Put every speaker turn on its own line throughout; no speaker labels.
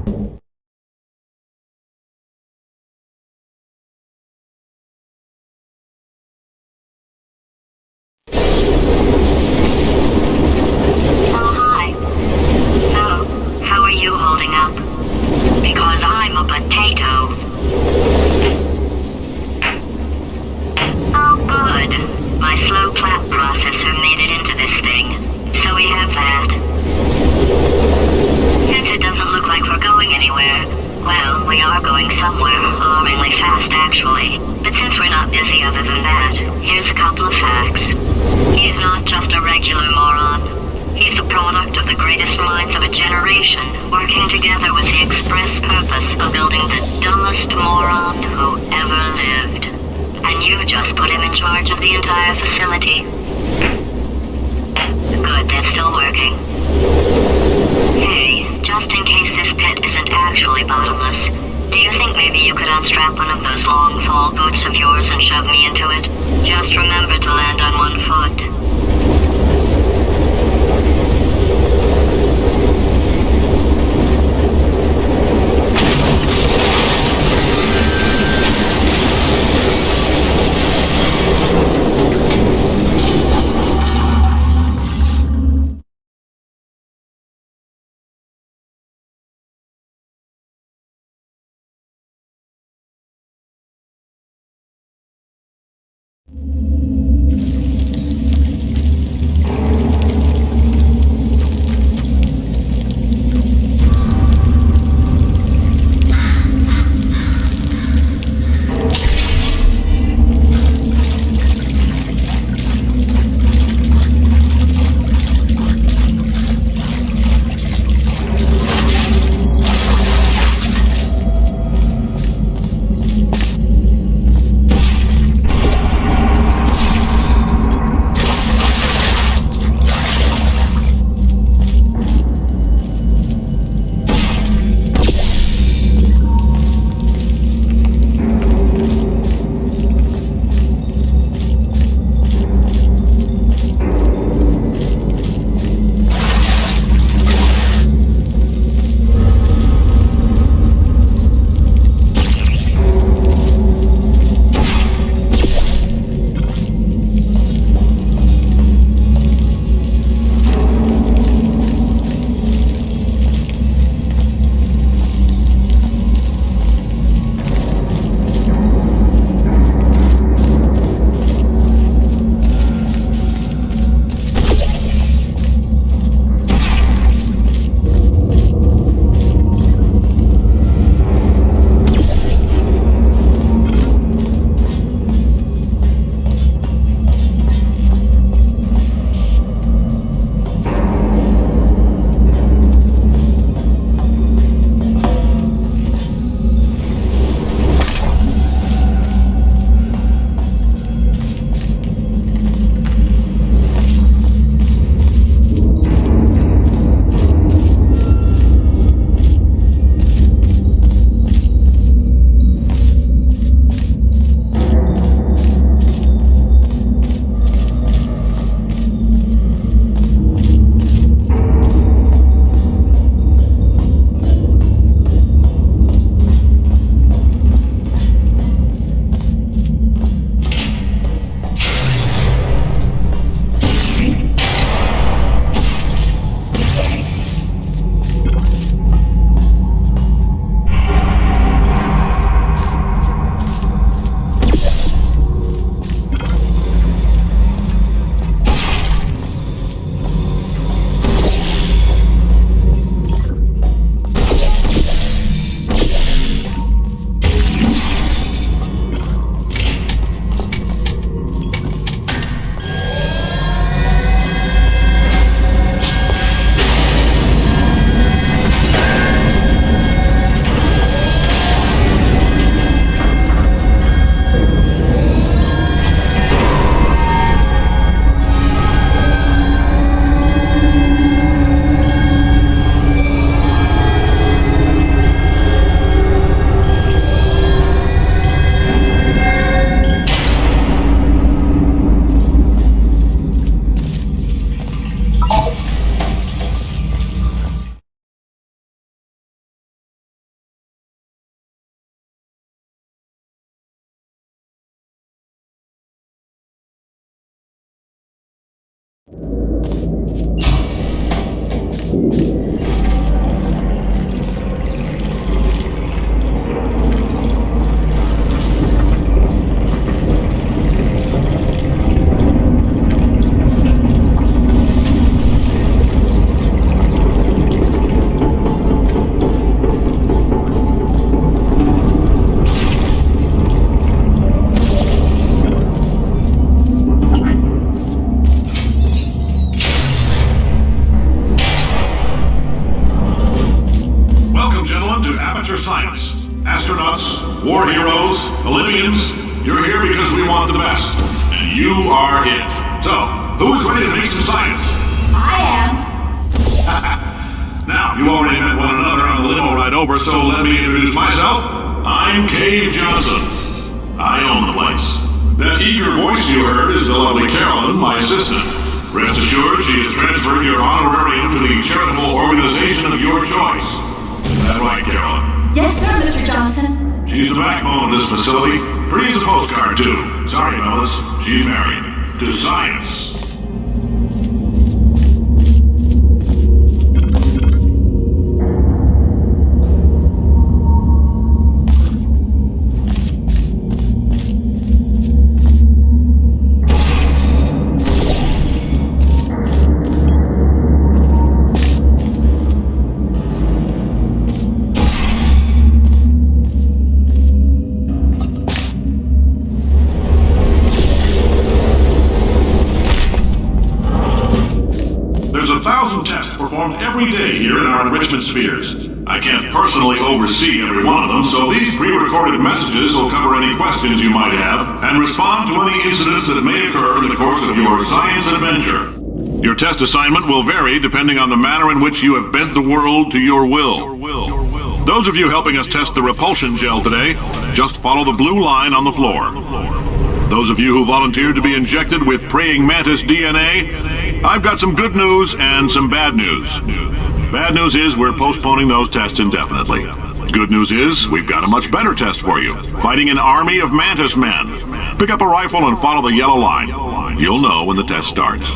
Oh, hi. So, how are you holding up? Because I'm a potato. Oh, good. My slow clap processor made it into this thing, so we have that. Since it doesn't look like we're going anywhere, well, we are going somewhere, alarmingly fast actually. But since we're not busy other than that, here's a couple of facts. He's not just a regular moron. He's the product of the greatest minds of a generation, working together with the express purpose of building the dumbest moron who ever lived. And you just put him in charge of the entire facility. Good, that's still working. Hey, just in case this pit isn't actually bottomless, do you think maybe you could unstrap one of those long fall boots of yours and shove me into it? Just remember to land on one foot.
to Aperture Science. Astronauts, war heroes, Olympians, you're here because we want the best. And you are it. So, who is ready to make some science?
I am.
Now, you already met one another on the limo ride over, so let me introduce myself. I'm Cave Johnson. I own the place. That eager voice you heard is the lovely Carolyn, my assistant. Rest assured, she has transferred your honorarium to the charitable organization of your choice. Is that right, Carolyn?
Yes, sir, Mr. Johnson.
She's the backbone of this facility. Pretty as a postcard, too. Sorry, fellas. She's married. To science. Every day here in our enrichment spheres. I can't personally oversee every one of them, so these pre-recorded messages will cover any questions you might have and respond to any incidents that may occur in the course of your science adventure. Your test assignment will vary depending on the manner in which you have bent the world to your will. Those of you helping us test the repulsion gel today, just follow the blue line on the floor. Those of you who volunteered to be injected with praying mantis DNA, I've got some good news and some bad news. Bad news is we're postponing those tests indefinitely. Good news is we've got a much better test for you. Fighting an army of mantis men. Pick up a rifle and follow the yellow line. You'll know when the test starts.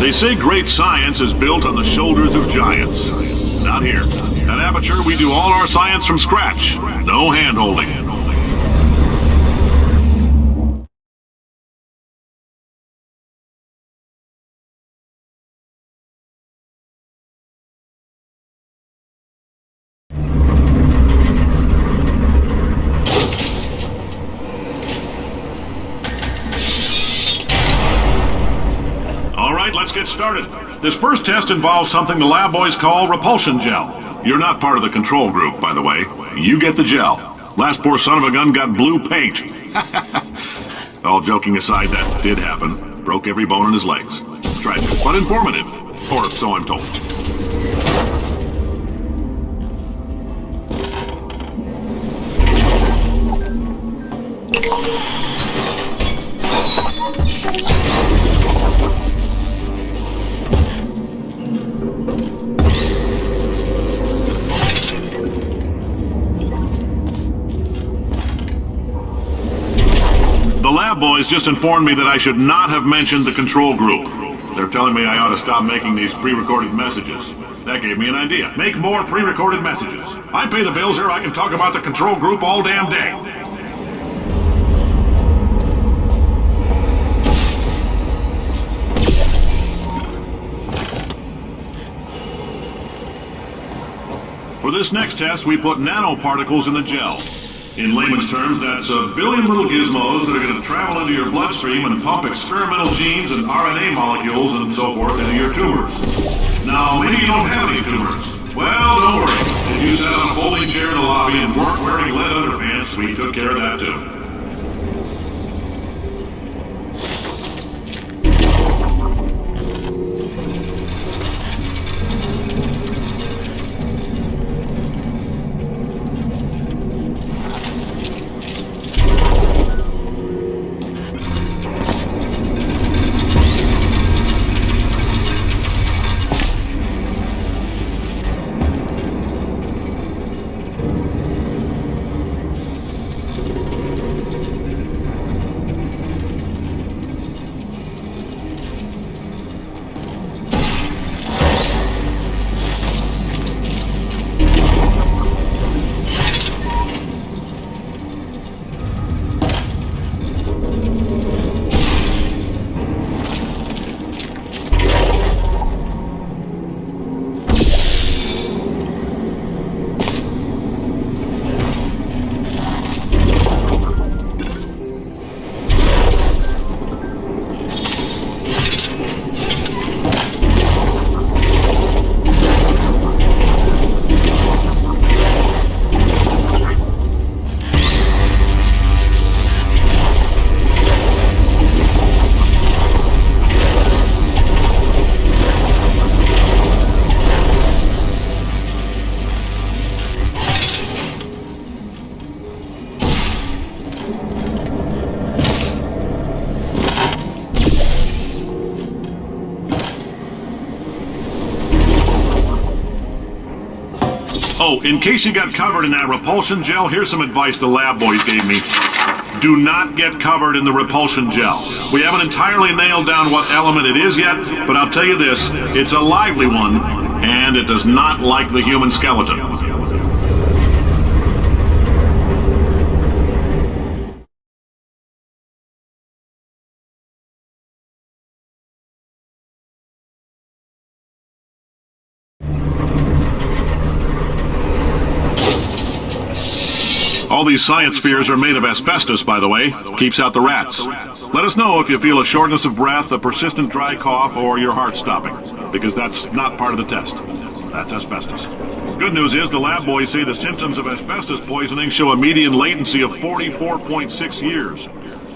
They say great science is built on the shoulders of giants. Not here. At Aperture, we do all our science from scratch. No hand-holding. Let's get started. This first test involves something the lab boys call repulsion gel. You're not part of the control group, by the way. You get the gel. Last poor son of a gun got blue paint. All joking aside, that did happen. Broke every bone in his legs. Tragic, but informative. Or so I'm told. The lab boys just informed me that I should not have mentioned the control group. They're telling me I ought to stop making these pre-recorded messages. That gave me an idea. Make more pre-recorded messages. I pay the bills here, I can talk about the control group all damn day. For this next test, we put nanoparticles in the gel. In layman's terms, that's a billion little gizmos that are going to travel into your bloodstream and pump experimental genes and RNA molecules and so forth into your tumors. Now, maybe you don't have any tumors. Well, don't worry. If you sat on a folding chair in the lobby and weren't wearing lead underpants, we took care of that too. Oh, in case you got covered in that repulsion gel, here's some advice the lab boys gave me. Do not get covered in the repulsion gel. We haven't entirely nailed down what element it is yet, but I'll tell you this, it's a lively one, and it does not like the human skeleton. All these science spheres are made of asbestos, by the way. Keeps out the rats. Let us know if you feel a shortness of breath, a persistent dry cough, or your heart stopping, because that's not part of the test. That's asbestos. Good news is the lab boys say the symptoms of asbestos poisoning show a median latency of 44.6 years.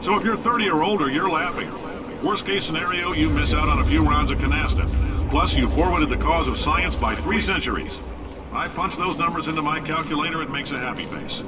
So if you're 30 or older, you're laughing. Worst case scenario, you miss out on a few rounds of canasta. Plus, you forwarded the cause of science by 3 centuries. I punch those numbers into my calculator, it makes a happy face.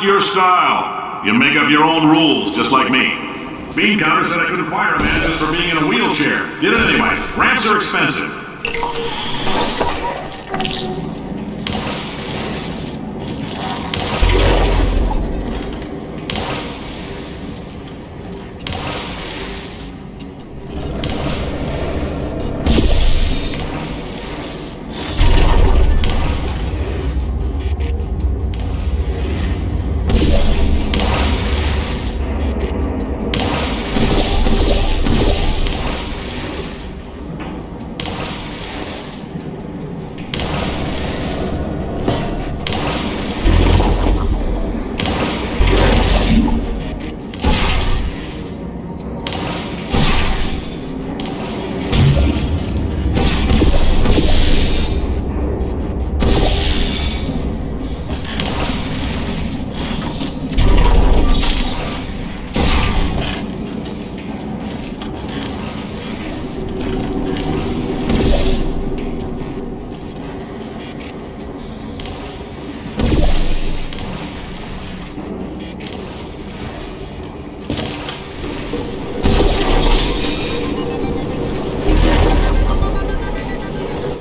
Your style. You make up your own rules, just like me. Bean Counter said I couldn't fire a man just for being in a wheelchair. Did it anyway. Ramps are expensive.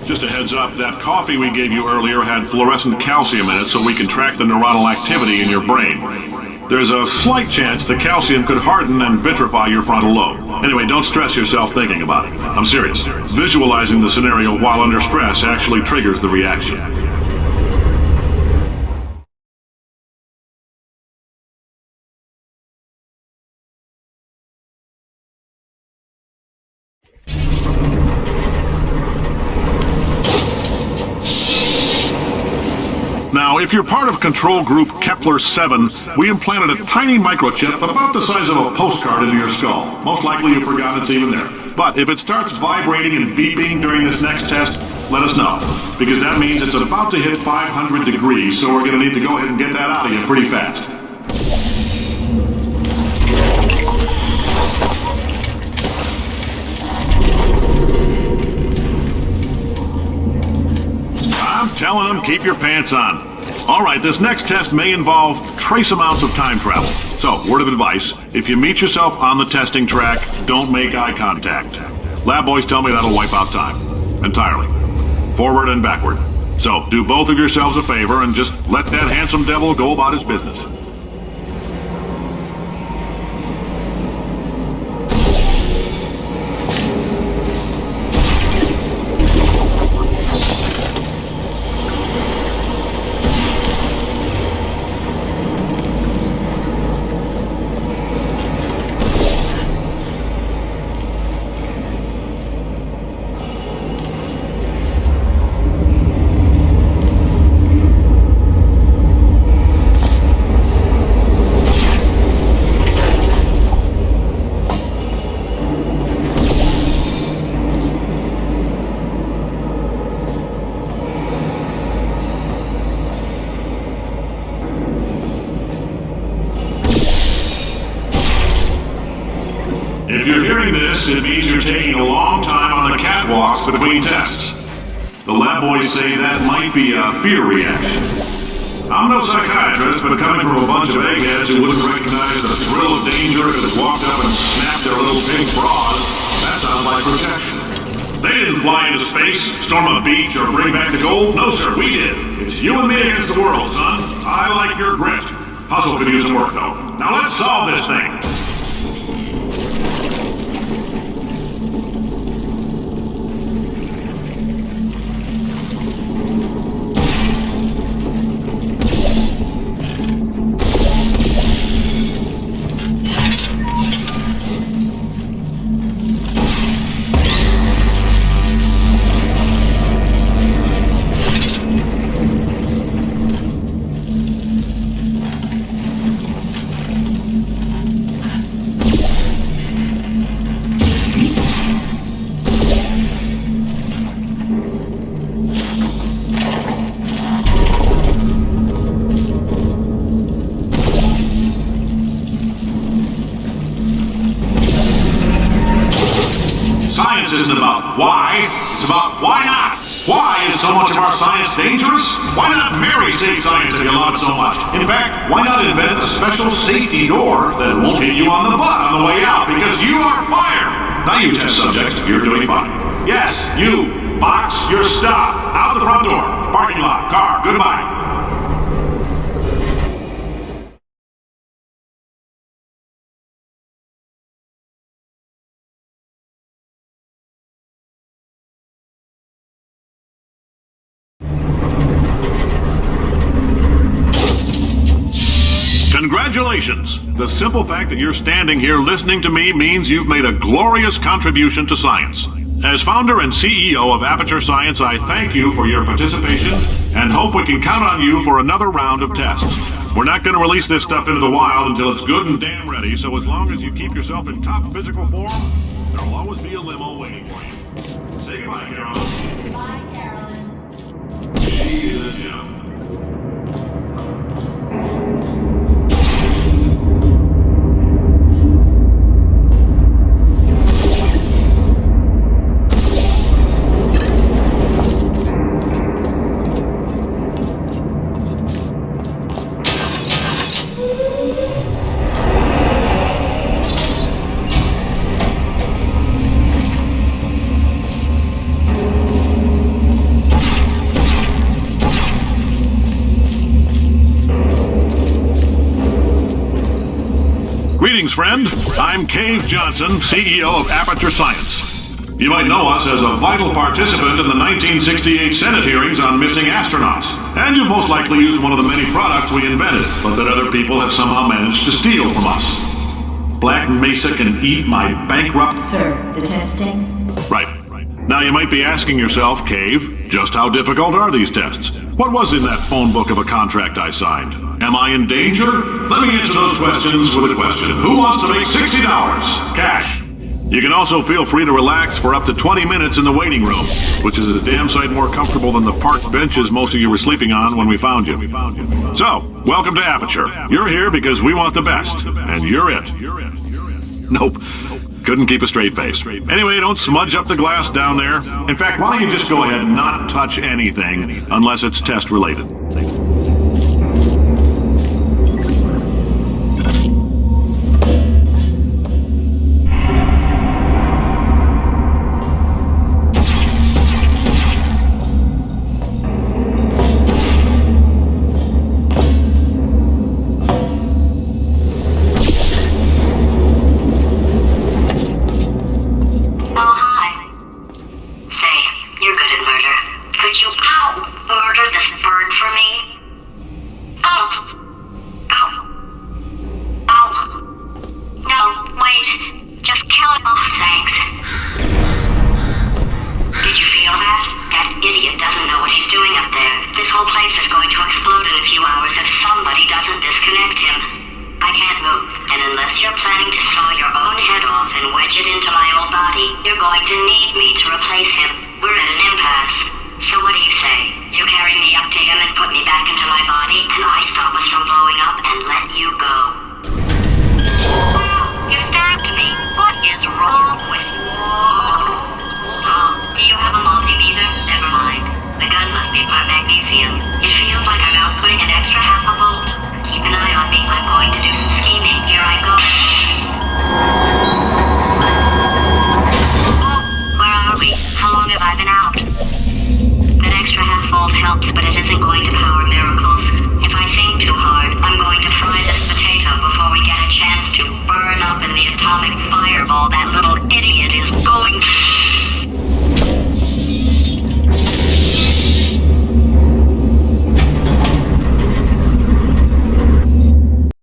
Just a heads up, that coffee we gave you earlier had fluorescent calcium in it so we can track the neuronal activity in your brain. There's a slight chance the calcium could harden and vitrify your frontal lobe. Anyway, don't stress yourself thinking about it. I'm serious. Visualizing the scenario while under stress actually triggers the reaction. Now, if you're part of Control Group Kepler-7, we implanted a tiny microchip about the size of a postcard into your skull. Most likely you've forgotten it's even there. But if it starts vibrating and beeping during this next test, let us know. Because that means it's about to hit 500 degrees, so we're going to need to go ahead and get that out of you pretty fast. I'm telling them, keep your pants on. All right, this next test may involve trace amounts of time travel. So, word of advice, if you meet yourself on the testing track, don't make eye contact. Lab boys tell me that'll wipe out time. Entirely. Forward and backward. So, do both of yourselves a favor and just let that handsome devil go about his business. walks between tests. The lab boys say that might be a fear reaction. I'm no psychiatrist, but coming from a bunch of eggheads who wouldn't recognize the thrill of danger if it walked up and snapped their little pink bras, that sounds like protection. They didn't fly into space, storm a beach, or bring back the gold. No, sir, we did. It's you and me against the world, son. I like your grit. Hustle could use some work, though. Now let's solve this thing. Isn't about why, it's about why not. Why is so much of our science dangerous? Why not marry safe science if you love it so much? In fact, why not invent a special safety door that won't hit you on the butt on the way out because you are fired? Now you test subject, you're doing fine. Yes, you, box your stuff out the front door, parking lot, car, goodbye. Congratulations! The simple fact that you're standing here listening to me means you've made a glorious contribution to science. As founder and CEO of Aperture Science, I thank you for your participation and hope we can count on you for another round of tests. We're not going to release this stuff into the wild until it's good and damn ready, so as long as you keep yourself in top physical form, there'll always be a limo waiting for you. Say goodbye, Carolyn.
Goodbye, Carolyn.
She is a gem. Greetings, friend. I'm Cave Johnson, CEO of Aperture Science. You might know us as a vital participant in the 1968 Senate hearings on missing astronauts. And you've most likely used one of the many products we invented, but that other people have somehow managed to steal from us. Black Mesa can eat my bankrupt...
Sir, the testing?
Right. Now you might be asking yourself, Cave, just how difficult are these tests? What was in that phone book of a contract I signed? Am I in danger? Let me answer those questions with a question. Who wants to make $60? Cash. You can also feel free to relax for up to 20 minutes in the waiting room, which is a damn sight more comfortable than the park benches most of you were sleeping on when we found you. So, welcome to Aperture. You're here because we want the best, and you're it. Nope. Couldn't keep a straight face. Anyway, don't smudge up the glass down there. In fact, why don't you just go ahead and not touch anything unless it's test related?